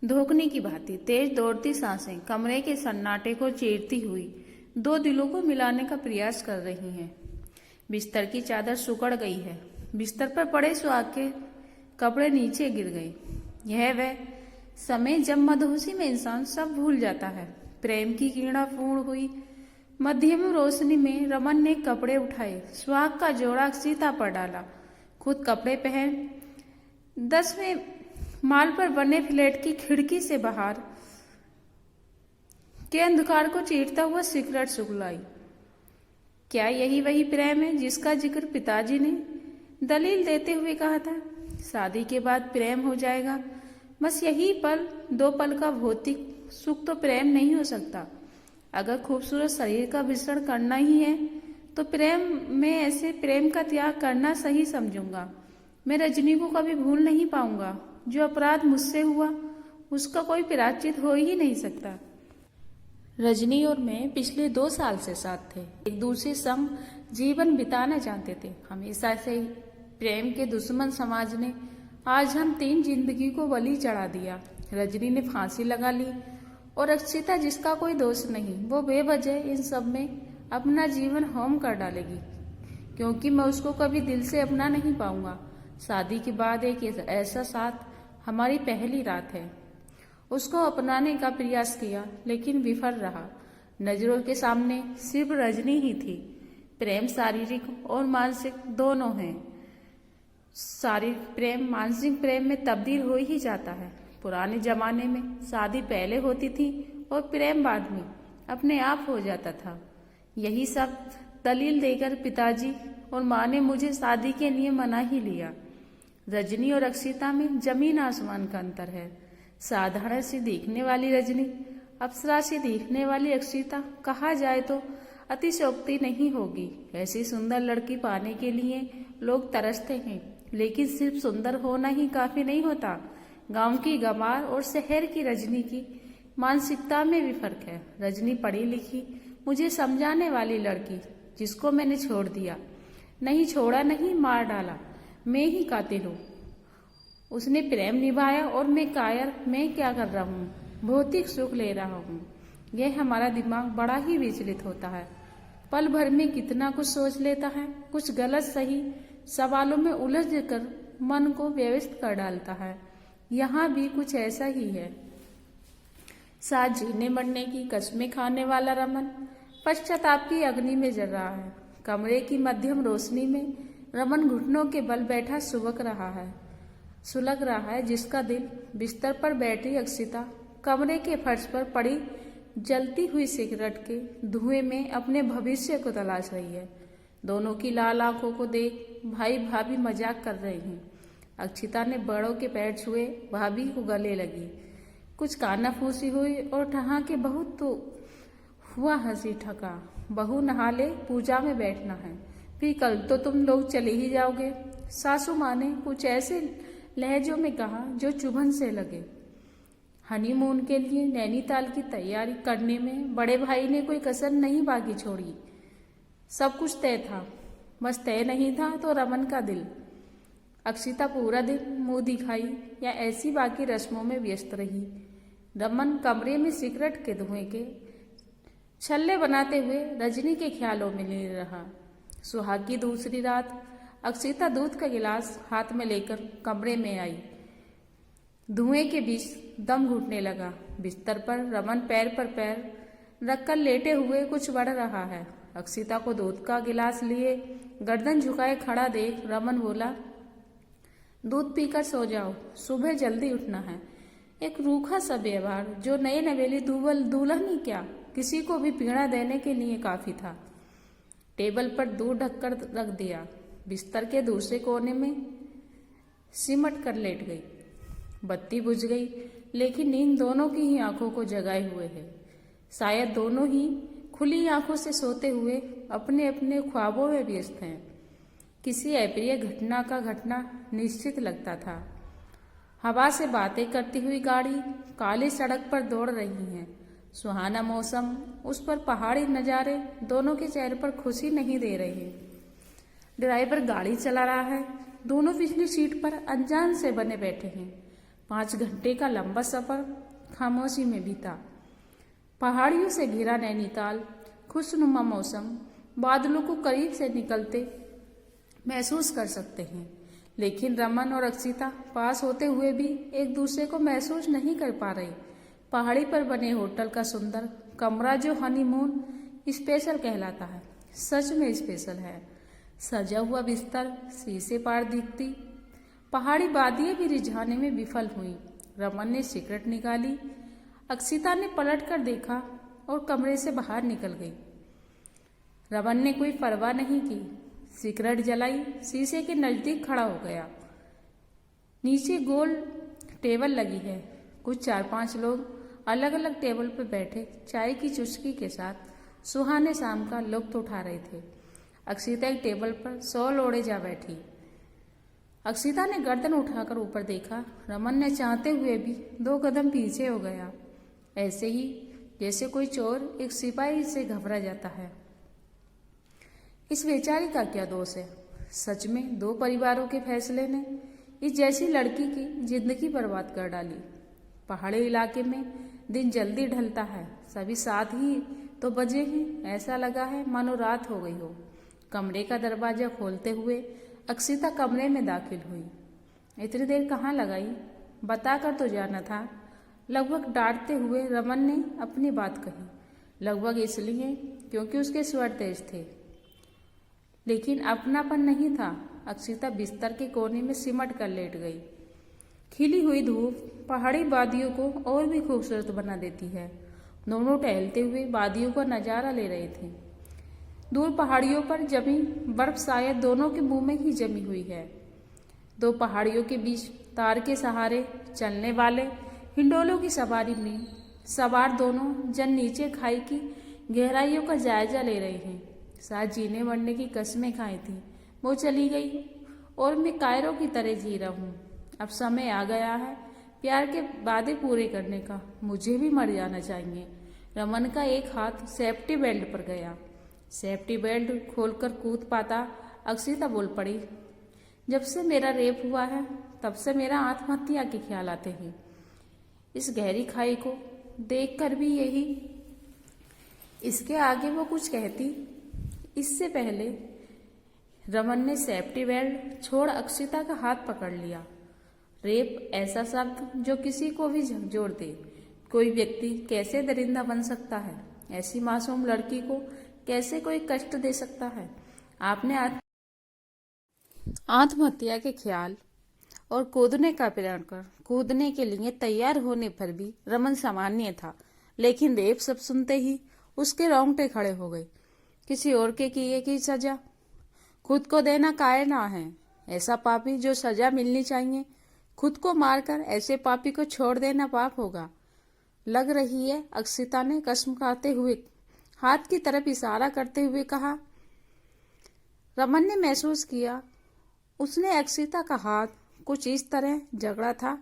धोखने की भांति तेज दौड़ती सांसें कमरे के सन्नाटे को चीरती हुई दो दिलों को मिलाने का प्रयास कर रही हैं। बिस्तर की चादर सिकुड़ गई है। बिस्तर पर पड़े सुहाग के कपड़े नीचे गिर गए। यह वह समय जब मदहोशी में इंसान सब भूल जाता है। प्रेम की किरणा पूर्ण हुई मध्यम रोशनी में रमन ने कपड़े उठाए, सुहाग का जोड़ा सीता पर डाला, खुद कपड़े पहन 10वें माल पर बने फ्लैट की खिड़की से बाहर के अंधकार को चीरता हुआ सिगरेट सुगलाई। क्या यही वही प्रेम है जिसका जिक्र पिताजी ने दलील देते हुए कहा था? शादी के बाद प्रेम हो जाएगा, बस यही पल, 2 पल का भौतिक सुख तो प्रेम नहीं हो सकता। अगर खूबसूरत शरीर का विसरण करना ही है तो प्रेम में ऐसे प्रेम का त्याग करना सही समझूंगा। मैं रजनी को कभी भूल नहीं पाऊंगा। जो अपराध मुझसे हुआ उसका कोई प्रायश्चित हो ही नहीं सकता। रजनी और मैं पिछले 2 साल से साथ थे, एक दूसरे संग जीवन बिताना चाहते थे। हमेशा से ही प्रेम के दुश्मन समाज ने आज हम 3 जिंदगी को बलि चढ़ा दिया। रजनी ने फांसी लगा ली और अक्षिता, जिसका कोई दोष नहीं, वो बेवजह इन सब में अपना जीवन होम कर डालेगी, क्योंकि मैं उसको कभी दिल से अपना नहीं पाऊंगा। शादी के बाद एक ऐसा साथ हमारी पहली रात है। उसको अपनाने का प्रयास किया लेकिन विफल रहा। नजरों के सामने सिर्फ रजनी ही थी। प्रेम शारीरिक और मानसिक दोनों है। शारीरिक प्रेम मानसिक प्रेम में तब्दील हो ही जाता है। पुराने जमाने में शादी पहले होती थी और प्रेम बाद में अपने आप हो जाता था। यही सब दलील देकर पिताजी और माँ ने मुझे शादी के लिए मना ही लिया। रजनी और अक्षिता में जमीन आसमान का अंतर है। साधारण सी दिखने वाली रजनी, अप्सरा सी दिखने वाली अक्षिता, कहा जाए तो अतिशयोक्ति नहीं होगी। ऐसी सुंदर लड़की पाने के लिए लोग तरसते हैं, लेकिन सिर्फ सुंदर होना ही काफी नहीं होता। गांव की गंवार और शहर की रजनी की मानसिकता में भी फर्क है। रजनी पढ़ी लिखी, मुझे समझाने वाली लड़की, जिसको मैंने छोड़ दिया, नहीं छोड़ा नहीं, मार डाला, मैं ही कातिल हूँ। उसने प्रेम निभाया और मैं कायर, मैं क्या कर रहा हूँ, भौतिक सुख ले रहा हूँ। यह हमारा दिमाग बड़ा ही विचलित होता है। पल भर में कितना कुछ सोच लेता है, कुछ गलत सही सवालों में उलझ कर मन को व्यवस्थित कर डालता है। यहाँ भी कुछ ऐसा ही है। साथ जीने मरने की कस्में खाने वाला रमन पश्चाताप की अग्नि में जल रहा है। कमरे की मध्यम रोशनी में रमन घुटनों के बल बैठा सुलग रहा है, जिसका दिल बिस्तर पर बैठी अक्षिता कमरे के फर्श पर पड़ी जलती हुई सिगरेट के धुएं में अपने भविष्य को तलाश रही है। दोनों की लाल आंखों को देख भाई भाभी मजाक कर रहे हैं। अक्षिता ने बड़ों के पैर छुए, भाभी को गले लगी, कुछ कानाफूसी हुई और ठहाके बहुत तो हुआ हंसी ठका। बहू नहा ले, पूजा में बैठना है, फिर कल तो तुम लोग चले ही जाओगे। सासू माँ ने कुछ ऐसे लहजों में कहा जो चुभन से लगे। हनीमून के लिए नैनीताल की तैयारी करने में बड़े भाई ने कोई कसर नहीं बाकी छोड़ी। सब कुछ तय था, बस तय नहीं था तो रमन का दिल। अक्षिता पूरा दिन मुंह दिखाई या ऐसी बाकी रस्मों में व्यस्त रही। रमन कमरे में सिगरेट के धुएं के छल्ले बनाते हुए रजनी के ख्यालों में लीन रहा। सुहाग की दूसरी रात अक्षिता दूध का गिलास हाथ में लेकर कमरे में आई। धुएं के बीच दम घुटने लगा। बिस्तर पर रमन पैर पर पैर रखकर लेटे हुए कुछ बढ़ रहा है। अक्षिता को दूध का गिलास लिए गर्दन झुकाए खड़ा देख रमन बोला, दूध पीकर सो जाओ, सुबह जल्दी उठना है। एक रूखा सा व्यवहार जो नए नवेली दुल्हन ही क्या, किसी को भी पीड़ा देने के लिए काफी था। टेबल पर दूध ढककर रख दिया। बिस्तर के दूसरे कोने में सिमट कर लेट गई। बत्ती बुझ गई, लेकिन नींद दोनों की ही आंखों को जगाए हुए है। शायद दोनों ही खुली आंखों से सोते हुए अपने अपने ख्वाबों में व्यस्त हैं। किसी अप्रिय घटना का घटना निश्चित लगता था। हवा से बातें करती हुई गाड़ी काली सड़क पर दौड़ रही है। सुहाना मौसम, उस पर पहाड़ी नज़ारे दोनों के चेहरे पर खुशी नहीं दे रहे। ड्राइवर गाड़ी चला रहा है, दोनों पिछली सीट पर अनजान से बने बैठे हैं। 5 घंटे का लंबा सफर खामोशी में बीता। पहाड़ियों से घिरा नैनीताल, खुशनुमा मौसम, बादलों को करीब से निकलते महसूस कर सकते हैं, लेकिन रमन और अक्षिता पास होते हुए भी एक दूसरे को महसूस नहीं कर पा रहे। पहाड़ी पर बने होटल का सुंदर कमरा जो हनीमून स्पेशल कहलाता है, सच में स्पेशल है। सजा हुआ बिस्तर, शीशे पार दिखती पहाड़ी वादियां भी रिझाने में विफल हुई। रमन ने सिगरेट निकाली, अक्षिता ने पलट कर देखा और कमरे से बाहर निकल गई। रमन ने कोई परवाह नहीं की, सिगरेट जलाई, शीशे के नजदीक खड़ा हो गया। नीचे गोल टेबल लगी है, कुछ 4-5 लोग अलग अलग टेबल पर बैठे चाय की चुस्की के साथ सुहाने शाम का लुत्फ उठा रहे थे। अक्षिता एक टेबल पर 100 ओढ़े जा बैठी। अक्षिता ने गर्दन उठाकर ऊपर देखा। रमन ने चाहते हुए भी 2 कदम पीछे हो गया, ऐसे ही जैसे कोई चोर एक सिपाही से घबरा जाता है। इस बेचारी का क्या दोष है? सच में 2 परिवारों के फैसले ने इस जैसी लड़की की जिंदगी बर्बाद कर डाली। पहाड़ी इलाके में दिन जल्दी ढलता है, सभी साथ ही तो बजे हैं, ऐसा लगा है मानो रात हो गई हो। कमरे का दरवाजा खोलते हुए अक्षिता कमरे में दाखिल हुई। इतनी देर कहाँ लगाई? बताकर तो जाना था। लगभग डांटते हुए रमन ने अपनी बात कही, लगभग इसलिए क्योंकि उसके स्वर तेज थे, लेकिन अपनापन नहीं था। अक्षिता बिस्तर के कोने में सिमट कर लेट गई। खिली हुई धूप पहाड़ी वादियों को और भी खूबसूरत बना देती है। दोनों टहलते हुए वादियों का नजारा ले रहे थे। दूर पहाड़ियों पर जमी बर्फ शायद दोनों के मुंह में ही जमी हुई है। 2 पहाड़ियों के बीच तार के सहारे चलने वाले हिंडोलों की सवारी में सवार दोनों जन नीचे खाई की गहराइयों का जायजा ले रहे हैं। साथ जीने मरने की कस्में खाई थी, वो चली गई और मैं कायरों की तरह जी रहा हूँ। अब समय आ गया है प्यार के वादे पूरे करने का, मुझे भी मर जाना चाहिए। रमन का एक हाथ सेफ्टी बेल्ट पर गया। सेफ्टी बेल्ट खोलकर कूद पाता अक्षिता बोल पड़ी, जब से मेरा रेप हुआ है तब से मेरा आत्महत्या के ख्याल आते हैं। इस गहरी खाई को देखकर भी यही। इसके आगे वो कुछ कहती, इससे पहले रमन ने सेफ्टी बेल्ट छोड़ अक्षिता का हाथ पकड़ लिया। रेप ऐसा शब्द जो किसी को भी झकझोर दे। कोई व्यक्ति कैसे दरिंदा बन सकता है? ऐसी मासूम लड़की को कैसे कोई कष्ट दे सकता है? आपने आत्महत्या के ख्याल और कूदने का प्रण कर कूदने के लिए तैयार होने पर भी रमन सामान्य था, लेकिन रेप सब सुनते ही उसके रोंगटे खड़े हो गए। किसी और के किए की सजा खुद को देना कायर ना है। ऐसा पापी जो सजा मिलनी चाहिए खुद को मारकर ऐसे पापी को छोड़ देना पाप होगा। लग रही है, अक्षिता ने कसम खाते हुए हाथ की तरफ इशारा करते हुए कहा। रमन ने महसूस किया उसने अक्षिता का हाथ कुछ इस तरह जकड़ा था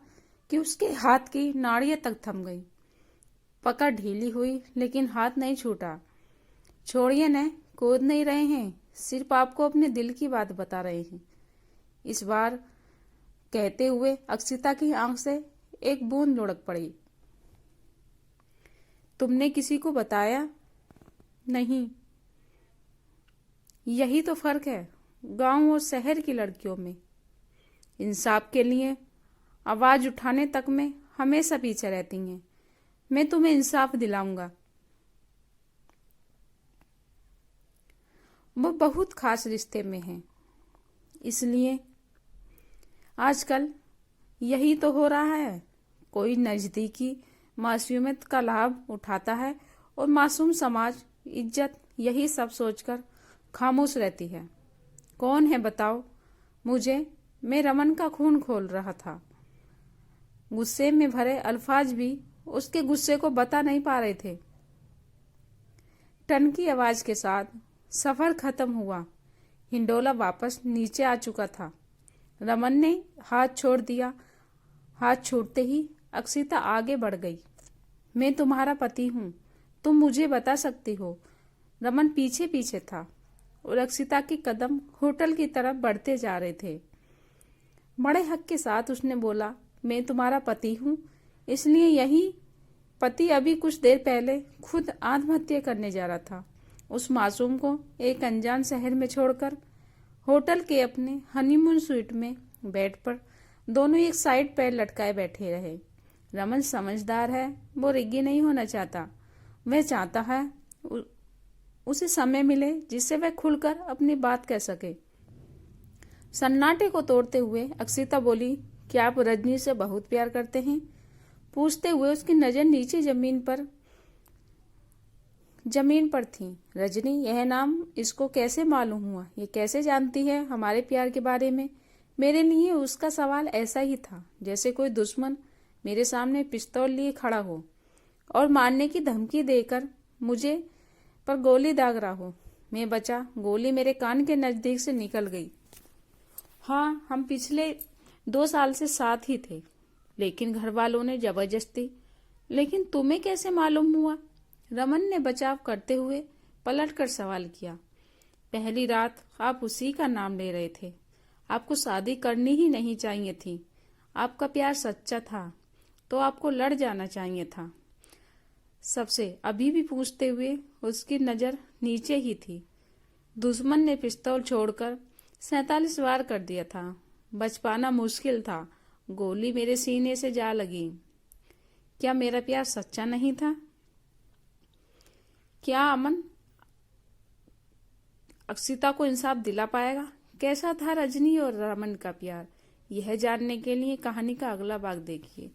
कि उसके हाथ की नाड़ियां तक थम गई। पकड़ ढीली हुई लेकिन हाथ नहीं छूटा। छोड़िए न, कूद नहीं रहे हैं, सिर्फ आपको अपने दिल की बात बता रहे हैं। इस बार कहते हुए अक्षिता की आंख से एक बूंद लुढ़क पड़ी। तुमने किसी को बताया? नहीं। यही तो फर्क है गांव और शहर की लड़कियों में। इंसाफ के लिए आवाज उठाने तक में हमेशा पीछे रहती हैं। मैं तुम्हें इंसाफ दिलाऊंगा। वो बहुत खास रिश्ते में हैं, इसलिए आजकल यही तो हो रहा है। कोई नजदीकी मासूमियत का लाभ उठाता है और मासूम समाज, इज्जत, यही सब सोचकर खामोश रहती है। कौन है बताओ मुझे? मैं रमन का खून खोल रहा था। गुस्से में भरे अल्फाज भी उसके गुस्से को बता नहीं पा रहे थे। टन की आवाज के साथ सफर खत्म हुआ। हिंडोला वापस नीचे आ चुका था। रमन ने हाथ छोड़ दिया। हाथ छोड़ते ही अक्षिता आगे बढ़ गई। मैं तुम्हारा पति हूँ, तुम मुझे बता सकती हो। रमन पीछे पीछे था और अक्षिता के कदम होटल की तरफ बढ़ते जा रहे थे। बड़े हक के साथ उसने बोला, मैं तुम्हारा पति हूँ, इसलिए यही पति अभी कुछ देर पहले खुद आत्महत्या करने जा रहा था। उस मासूम को एक अनजान शहर में छोड़कर होटल के अपने हनीमून स्वीट में बेड पर दोनों एक साइड पैर लटकाए बैठे रहे। रमन समझदार है, वो रिग्गी नहीं होना चाहता। वह चाहता है उसे समय मिले जिससे वह खुलकर अपनी बात कह सके। सन्नाटे को तोड़ते हुए अक्षिता बोली, क्या आप रजनी से बहुत प्यार करते हैं? पूछते हुए उसकी नजर नीचे जमीन पर थी। रजनी, यह नाम इसको कैसे मालूम हुआ? ये कैसे जानती है हमारे प्यार के बारे में? मेरे लिए उसका सवाल ऐसा ही था जैसे कोई दुश्मन मेरे सामने पिस्तौल लिए खड़ा हो और मारने की धमकी देकर मुझे पर गोली दाग रहा हो। मैं बचा, गोली मेरे कान के नजदीक से निकल गई। हाँ, हम पिछले 2 साल से साथ ही थे, लेकिन घर वालों ने जबरदस्ती। लेकिन तुम्हें कैसे मालूम हुआ? रमन ने बचाव करते हुए पलटकर सवाल किया। पहली रात आप उसी का नाम ले रहे थे। आपको शादी करनी ही नहीं चाहिए थी। आपका प्यार सच्चा था तो आपको लड़ जाना चाहिए था सबसे। अभी भी पूछते हुए उसकी नजर नीचे ही थी। दुश्मन ने पिस्तौल छोड़कर 47 वार कर दिया था। बच पाना मुश्किल था। गोली मेरे सीने से जा लगी। क्या मेरा प्यार सच्चा नहीं था? क्या अमन अक्षिता को इंसाफ दिला पाएगा? कैसा था रजनी और रमन का प्यार? यह जानने के लिए कहानी का अगला भाग देखिए।